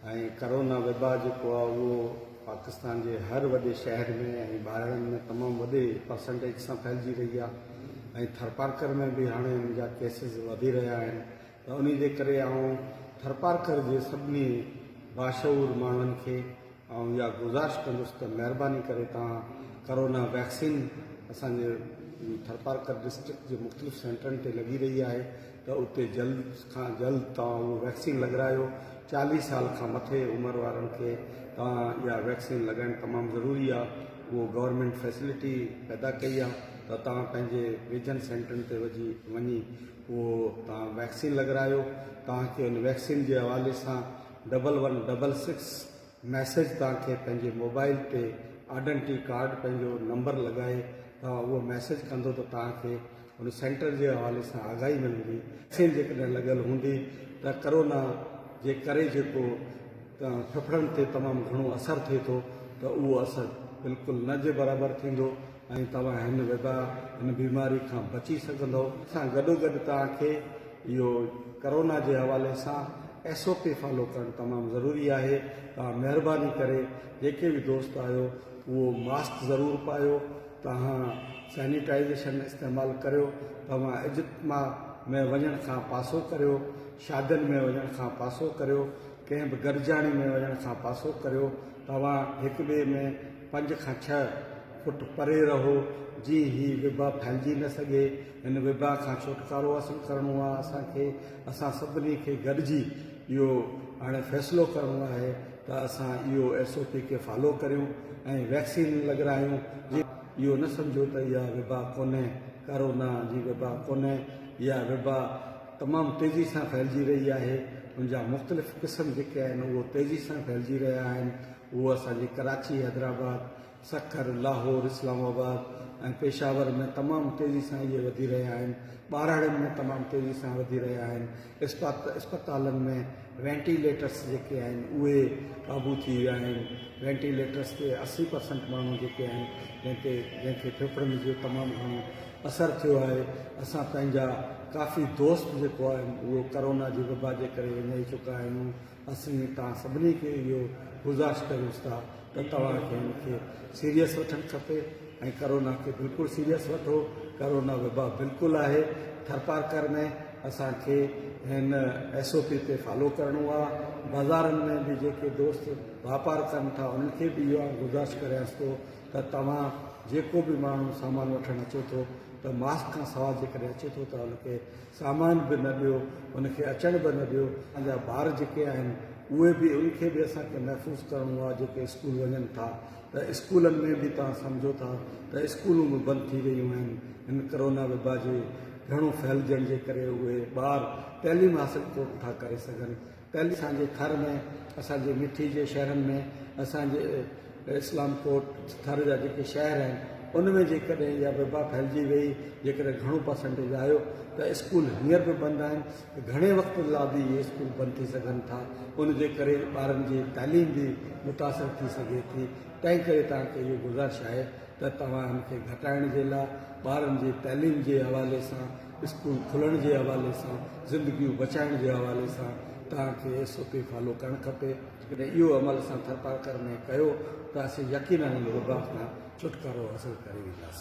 Corona वबा जो वो पाकिस्तान के हर वॾे शहर में ॿारनि में तमाम वॾे परसेंटेज से फैलिजी रही है। थरपारकर में भी हाँ इन केसिस वधी रहा है। तो उन करे थरपारकर के सभी बाशऊर मानन के या गुजारिश कंदुसि तो मेहरबानी करे करोना वैक्सीन असांजे थरपारकर डिस्ट्रिक्ट के मुख्तलिफ़ सेंटरन ते लगी रही है। तो उते जल्द का जल्द वो वैक्सीन लगरायो। 40 साल का मथे उम्र वारन के या वैक्सीन लगाना तमाम ज़रूरी है। वो गवर्नमेंट फैसिलिटी पैदा कई है। तो पैंजे विजन सेंटरन ते वही वो वैक्सीन लगरायो। के उन वैक्सीन के हवाले से 1166 मैसेज तक पैंजे मोबाइल पे आइडेंटिटी कार्ड पैंजो नंबर लगाए वो मैसेज कंदो तो उन सेंटर के हवाले से आगाही मिलती। वैक्सीन जो लगल होंगी तो करोना जे करे जो फेफड़न से तमाम घणो असर थे तो वो असर बिल्कुल न जे बराबर थींदो। इन वबा इन बीमारी का बची सघंदो। गॾोगॾु तव्हांखे इहो करोना के हवाले से SOP फॉलो करण तमाम ज़रूरी है। मेहरबानी करे जेके भी दोस्त आयो वो मास्क ज़रूर पायो। सैनिटाइजेशन इस्तेमाल करो। इज्तिमा में वजन का पासो करो। शादियों में वजन का पासो करो। कहीं भी गरजाणी में वजन का पासो करो। एक बे में 5 से 6 फुट परे रहो जी ही वबा फैलजी न सके। इन वबा का छुटकारो हासिल करणो आहे। असांखे असां सभिनी खे गॾिजी इहो हाणे फ़ैसिलो करणो आहे त असां इहो SOP के फॉलो करियूं ऐं वैक्सीन लगरायूं। इहो न समझो त इहा वबा कोन्हे, करोना जी वबा कोन्हे। इहा वबा तमाम तेज़ी से फैलिजी रही है। उनजा मुख़्तलिफ़ क़िस्म जेके आहिनि उहो तेज़ी से फैलिजी रहा आहिनि। उहो असांजी कराची, हैदराबाद, सखर, लाहौर, इस्लामाबाद ऐं पेशावर में तमाम तेज़ी से ये वधी रहा आहिनि। ॿारहड़नि में तमाम तेज़ी से वधी रहा आहिनि। अस्पतालन में वेंटिलेटर्स जेके आहिनि उहे क़ाबू थी विया आहिनि। वेंटिलेटर्स ते 80% माण्हू जेके आहिनि जंहिंखे फेफड़नि जो तमामु घणो असर थियो आहे। असां पंहिंजा काफ़ी दोस्त जेको आहिनि उहो करोना जी वबा जे करे विञाई चुका आहियूं। असीं तव्हां सभिनी खे इहो गुज़ारिश कयूंसि था त तव्हांखे हिनखे सीरियस वठणु खपे ऐं करोना के बिल्कुल सीरियस वठो। करोना वबा बिल्कुल है। थरपारकर में असांखे हिन SOP ते फॉलो करणो आहे। बाज़ारनि में भी जेके दोस्त वापार कनि था उनखे भी इहो गुज़ारिश करियांसि थो त तव्हां जेको भी माण्हू सामान वठणु अचे थो तो मास्क का सवाल जेकॾहिं अचे थो त उनखे सामान भी न ॾियो, उनखे अचण भी न ॾियो। असांजा ॿार जेके आहिनि उहे भी उनखे भी असांखे महफ़ूज़ करणो आहे जेके स्कूल वञनि था। तो स्कूलन में भी तव्हां सम्झो था तो स्कूलूं भी बंद थी वयूं आहिनि। इन करोना वबा जे घणो फैलजण जे करे उहे ॿार तइलीम हासिल कोन था करे सघनि। तइलीम असांजे थर में असांजे मिठी जे शहरनि में असांजे इस्लामकोट थर जा जेके शहर आहिनि उनमें जेकॾहिं इहा वबा फैलिजी वई, जेकॾहिं घणो परसेंटेज आयो तो स्कूल हींअर भी बंद आहिनि। घणे वक़्त लाइ भी इहे स्कूल बंद थी सघनि था। उनजे करे ॿारनि जी तालीम भी मुतासिर थी सघे थी। तंहिं करे तव्हांखे इहो गुज़ारिश आहे त तव्हां हिनखे घटाइण जे लाइ ॿारनि जी तालीम जे हवाले सां, स्कूल खुलण जे हवाले सां, ज़िंदगियूं बचाइण जे हवाले सां तव्हांखे SOP फॉलो करणु खपे। जॾहिं इहो अमल असां थरपारकर में कयो त असीं यकीनन वबा खां छुटकारो हासिल करे वेंदासीं।